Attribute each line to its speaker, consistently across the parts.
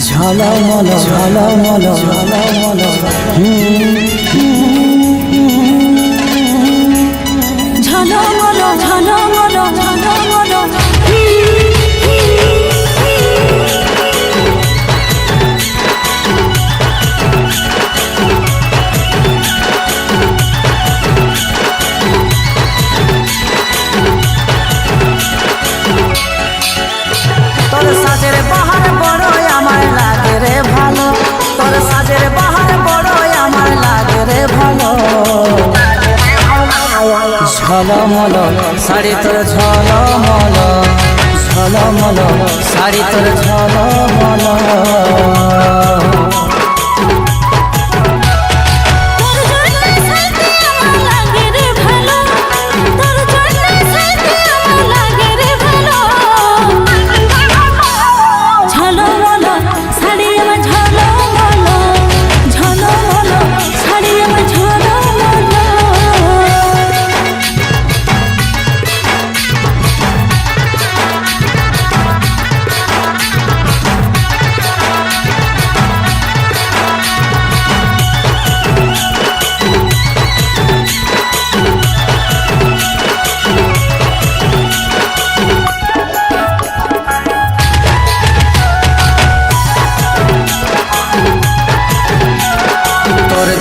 Speaker 1: ঝলমল ঝলমল ঝলমল ঝলমল ঝলমল ঝলমল তোর সাজের বাহার বড়ই আমার লাগে রে ভালো, তোর সাজের বাহার বড়ই আমার লাগে রে ভালো। ঝলমল শাড়ি তোর ঝলমল ঝলমল শাড়ি তোর ঝলমল।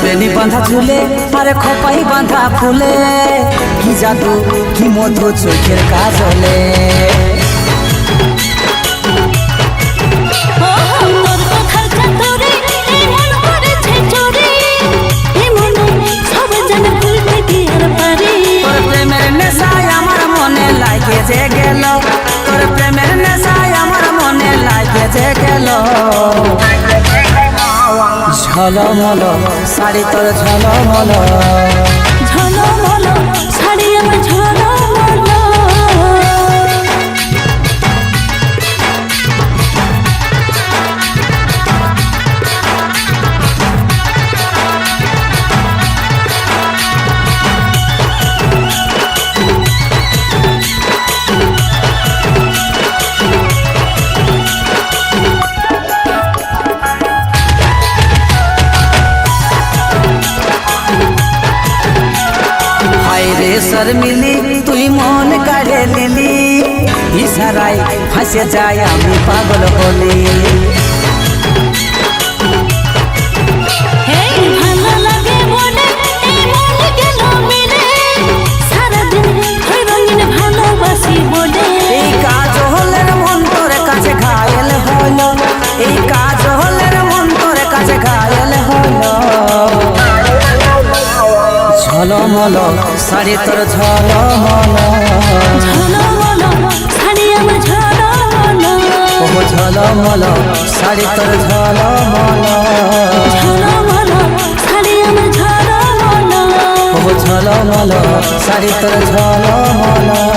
Speaker 1: বেনি বাঁধা ঝুলে আরে খোপাই বাঁধা ফুলে, কি জাদু কি মধু চোখের কাজলে। তোর প্রেমের নেশায় আমার মনে লাগে যে গেল, তোর প্রেমের নেশায় আমার মনে লাগে যে গেল। ঝলমল শাড়ি তোর ঝলমল ঝলমল শাড়ি আমার ঝলমল। শর্মিলি তুই মন কাড়ে নিলি, ইশারায় ফাঁসে যায় আমি পাগল বলি। ভালো লাগে মনে সারাদিন রঙিন ভালোবাসি বলে। এই কাজ হলে মন তোর কাছে ঘায়েল হলো, এই কাজ হলে মন তোর কাছে ঘায়েল হলো। ঝলমল শাড়ি তোর ঝলমল ঝলমল শাড়ি আমার ঝলমল। ও ঝলমল শাড়ি তোর ঝলমল ঝলমল শাড়ি আমার ঝলমল। ও ঝলমল শাড়ি তোর ঝলমল।